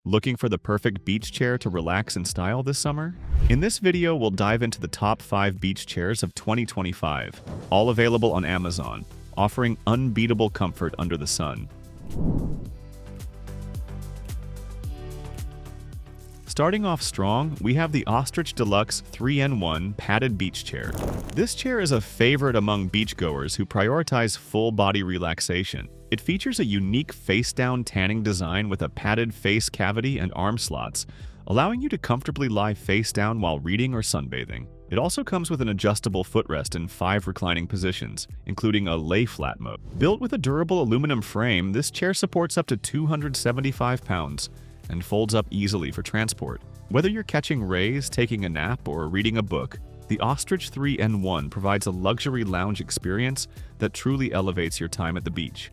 Looking for the perfect beach chair to relax in style this summer? In this video, we'll dive into the top 5 beach chairs of 2025, all available on Amazon, offering unbeatable comfort under the sun. Starting off strong, we have the Ostrich Deluxe 3-in-1 padded beach chair. This chair is a favorite among beachgoers who prioritize full-body relaxation. It features a unique face-down tanning design with a padded face cavity and arm slots, allowing you to comfortably lie face down while reading or sunbathing. It also comes with an adjustable footrest in 5 reclining positions, including a lay-flat mode. Built with a durable aluminum frame, this chair supports up to 275 pounds and folds up easily for transport. Whether you're catching rays, taking a nap, or reading a book, the Ostrich 3-in-1 provides a luxury lounge experience that truly elevates your time at the beach.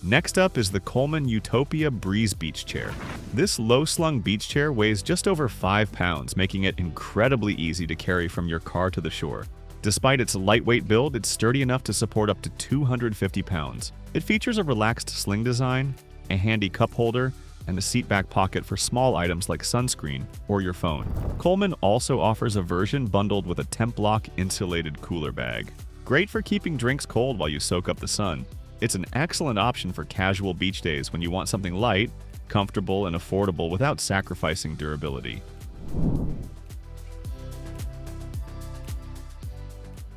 Next up is the Coleman Utopia Breeze Beach Chair. This low-slung beach chair weighs just over 5 pounds, making it incredibly easy to carry from your car to the shore. Despite its lightweight build, it's sturdy enough to support up to 250 pounds. It features a relaxed sling design, a handy cup holder, and a seat-back pocket for small items like sunscreen or your phone. Coleman also offers a version bundled with a temp-lock insulated cooler bag. Great for keeping drinks cold while you soak up the sun. It's an excellent option for casual beach days when you want something light, comfortable, and affordable without sacrificing durability.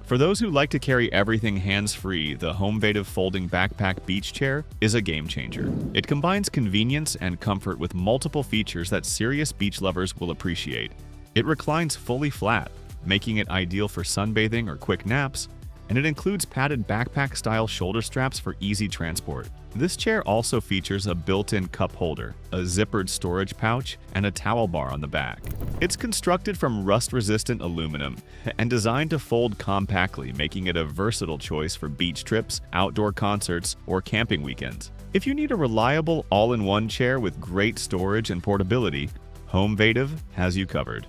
For those who like to carry everything hands-free, the Homevative Folding Backpack Beach Chair is a game-changer. It combines convenience and comfort with multiple features that serious beach lovers will appreciate. It reclines fully flat, making it ideal for sunbathing or quick naps, and it includes padded backpack-style shoulder straps for easy transport. This chair also features a built-in cup holder, a zippered storage pouch, and a towel bar on the back. It's constructed from rust-resistant aluminum and designed to fold compactly, making it a versatile choice for beach trips, outdoor concerts, or camping weekends. If you need a reliable all-in-one chair with great storage and portability, Homevative has you covered.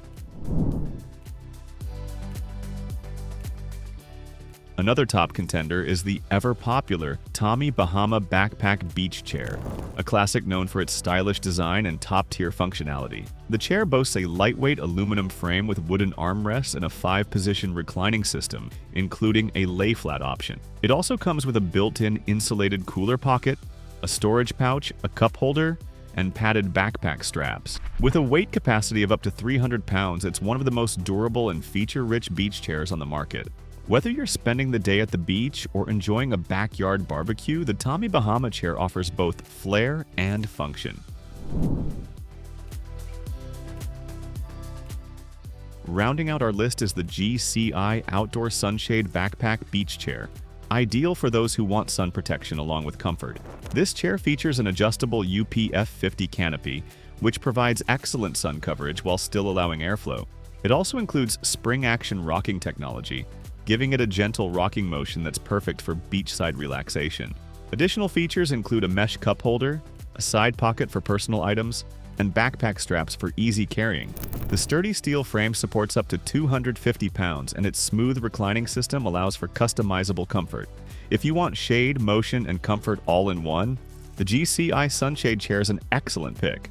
Another top contender is the ever-popular Tommy Bahama Backpack Beach Chair, a classic known for its stylish design and top-tier functionality. The chair boasts a lightweight aluminum frame with wooden armrests and a 5-position reclining system, including a lay-flat option. It also comes with a built-in insulated cooler pocket, a storage pouch, a cup holder, and padded backpack straps. With a weight capacity of up to 300 pounds, it's one of the most durable and feature-rich beach chairs on the market. Whether you're spending the day at the beach or enjoying a backyard barbecue, the Tommy Bahama chair offers both flair and function. Rounding out our list is the GCI Outdoor Sunshade Backpack Beach Chair, ideal for those who want sun protection along with comfort. This chair features an adjustable UPF 50 canopy, which provides excellent sun coverage while still allowing airflow. It also includes spring-action rocking technology, giving it a gentle rocking motion that's perfect for beachside relaxation. Additional features include a mesh cup holder, a side pocket for personal items, and backpack straps for easy carrying. The sturdy steel frame supports up to 250 pounds, and its smooth reclining system allows for customizable comfort. If you want shade, motion, and comfort all in one, the GCI Sunshade chair is an excellent pick.